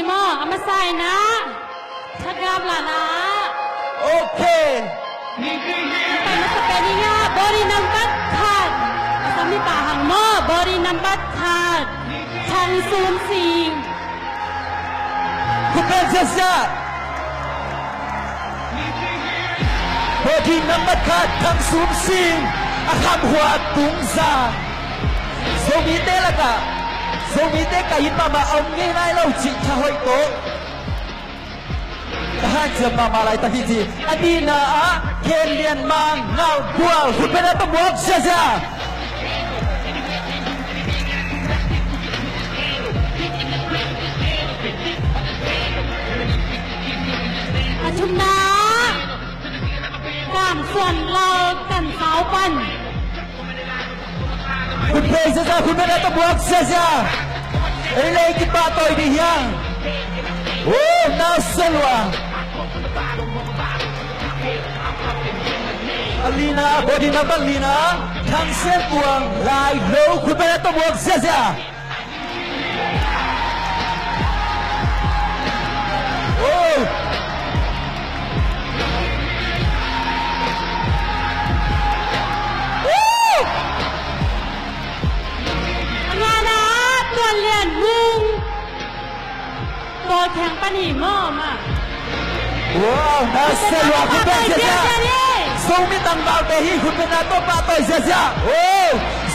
นิมอเอามาใส่นะชักกราบล่ะนะโอเคไปมาสเปนิยาบรินัมบัตขาดสามีป่าหังหม้อบรินัมบัตขาดชังซูมซีคุณเป็นเสียพอที่น้ำมันขาดทั้งสูงสิงอาคำหัวตุงซาโซมีเตละกะโซมีเตกะยินมาเอาง่ายๆเราจิตชะหอยโตถ้าจะมาอะไรตั้งที่อดีนาอะเคนเลียนมังเงาบัวคุณเป็นอะไรต้องบอกเสียอาชุมนาการส่วนเรากันสาวปันคุณเพย์เสียคุณเป็นอะไรต้องบอกเสียเอ้ยเลยกินปลาต่อยดียังโอ้น่าสลวะอลีนาบอดีนาบัลลีนาทางเส้นกวางลายโลคุณเป็นอะไรต้องบอกเสียโอ้งานะตัวเรียนมุงตัวแข่งปันหิมอมาว้าวน่าสลวะคุณเป็นเสียส่งมีตังเบาแต่ฮีคุณเป็นอะไรต้องปลาต่อยเสียโอ้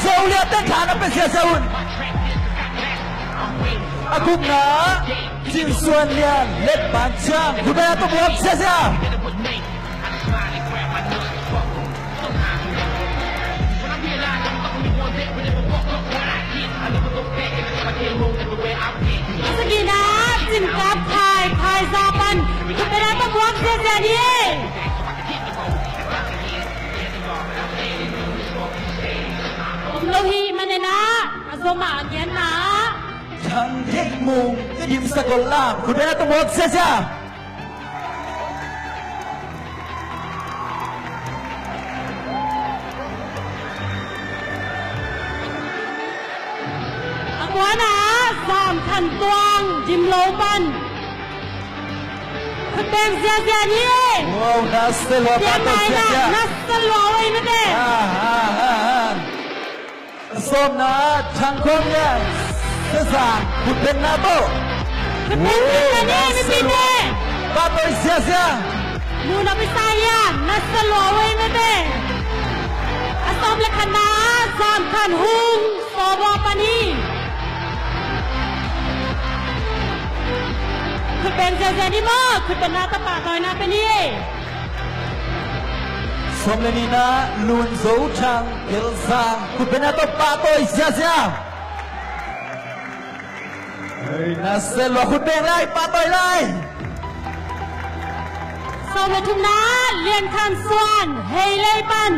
โซเลียตั้งขานะเป็นเสียอุ่นอากุมนะจินส่วนเลียนเล็ดปานช่างคุณเป็นอะไรต้องบอกเสียสกีนะจิมกับพายซาปันคุณเป็นอะไรต้องบอกเสียนี่โลหิมันเนี่ยนะอาสมาเย็นนะฉันเทคมุงยิมสกลล่ามคุณเป็นอะไรต้องบอกเสียหัวหนาสามขันตวงจิมโลปันคุณเป็นเสียนี่ว้าวน่าสลวะ เสียไหนนะนัสสลวะไว้ไม่ได้ส้มนะช่างคงเนี่ยเสียสางคุณเป็นนาโตคุณเป็นเสียนี่ไม่เป็นเน่ป้าเป็นเสียมูนาพิสายานัสสลวะไว้ไม่ได้อาสมเลขนาสามขันหุงโซบอปานีคุณเป็นเสียนี่มั้งคุณเป็นนาตาปาต่อยนาเป็นนี่สมเลนีนะลุนโซชังเอลซางคุณเป็นอะไรต้องปลาต่อยเสียเฮ้ยน่าสลวะคุณเป็นไรปลาต่อยไรสวัสดีนะเลียนคันส่วนเฮเลปัน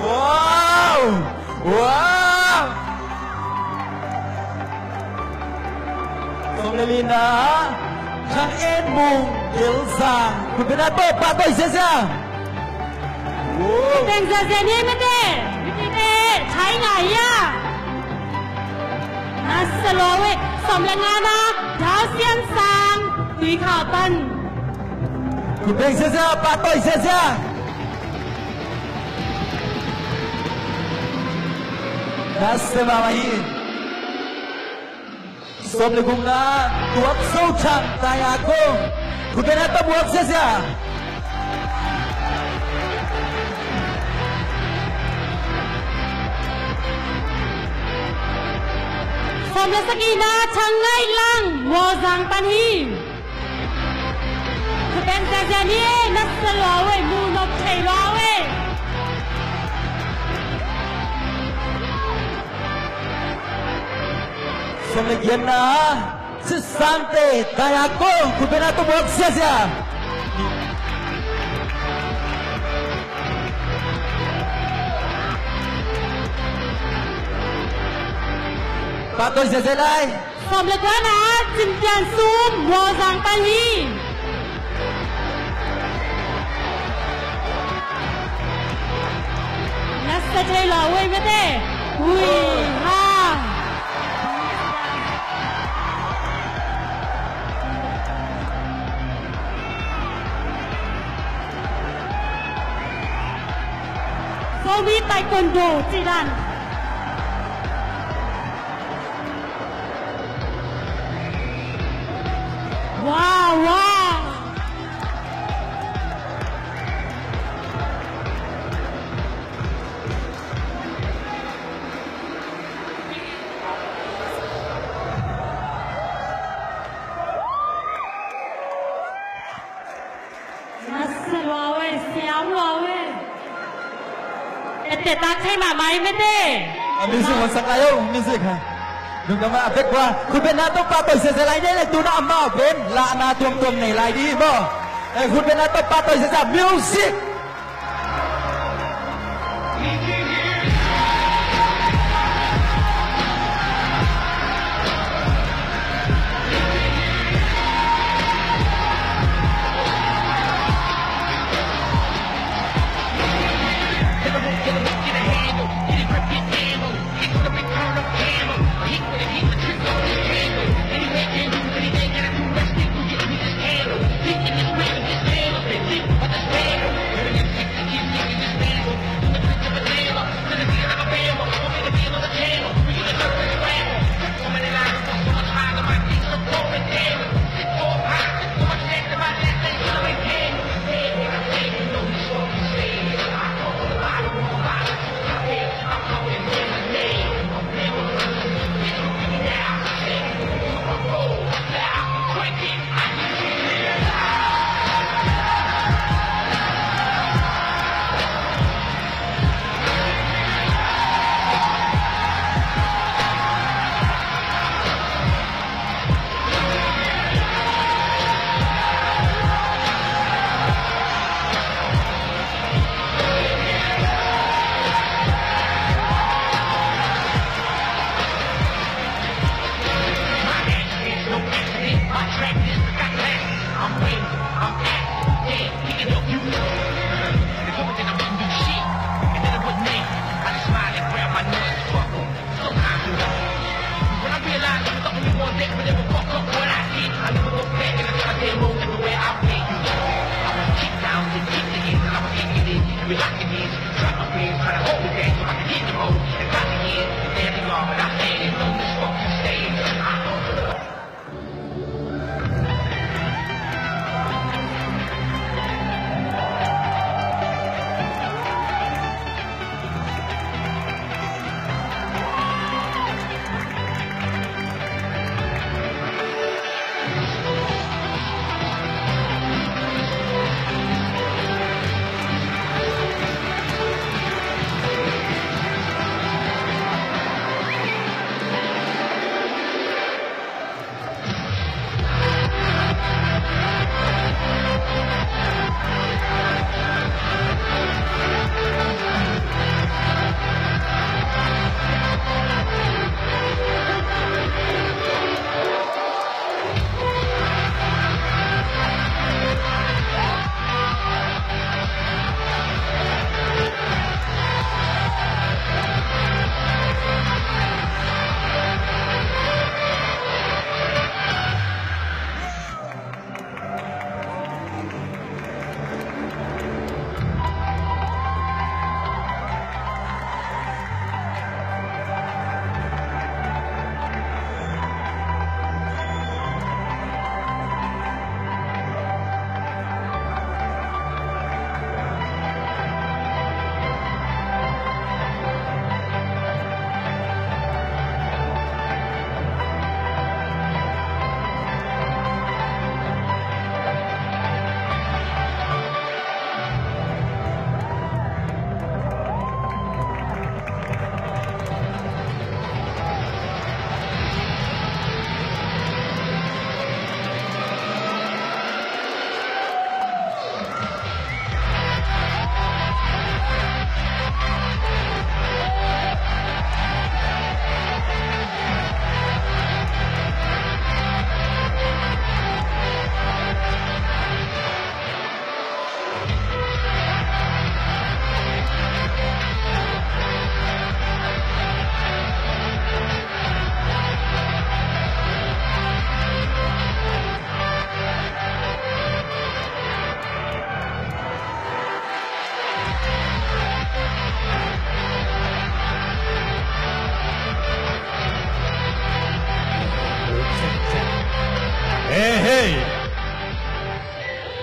ว้าวสมเลนีนะช่างเอ็นมุงเอลซางคุณเป็นอะไรต้องปลาต่อยเสียเป็นเสียนี่ไม่ได้ใช้ไหนอ่ะนัสโลเวสมแรงงานนะดาวเซียนซางตุยข่าวปันคุณเป็นเสียปลาต่อยเสียนัสมามาฮีสมเลกุงนะตัวโซชังตายอาคงคุณเป็นอะไรต้องบอกเสียสมเลสกีนาชังไงลังวอซังปันฮีคือเป็นเสียนี่นัสโลเวมูนบไทรอเวสมเลเกียนะสิสันเตตายอาคงคุณเป็นอะไรต้องบอกเสียปลาต่อยเสียไรสมเลกนะจินเจียนซูมวอซังปันฮีนัสเจลาเวไม่ได้อุ้ยฮ่า วีไตควันโดจีรันว้าวว้าว Nasıl vawe, siyam vawe. Ete tak chay ma mai mete. music ကိုစကားရုံ music ဟာလူကမအဖက်ကွာခုပဲနာတော့ပတ်တော့စစလိုက်တဲ့တူနာအမောက်ဘင်လာနာတုံတုံနေလိုက်ဒီဘောခုပဲနာတော့ပတ်တော့စစ music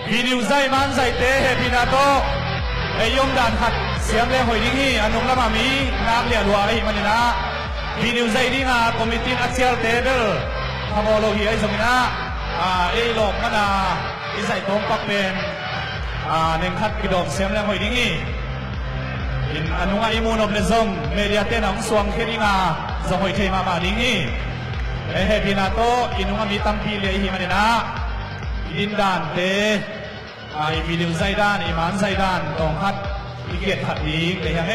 video zai man zai te he pina to e yom dan khat siam le hoi ding hi anung lama mi nak lia lua hi manina video zai ding a committee axial te del hamolo hi ai zomina e lok mana i zai tong pak pen neng khat kidom siam le hoi ding hi in anunga imunom le zom media te nang suang kheringa zongoi thei ma ding hi e he pina to inunga mi tampi le hi manina in dan te ai video zai dan iman zai dan tong khat อีเกียรติขัดอีกแต่ยังไง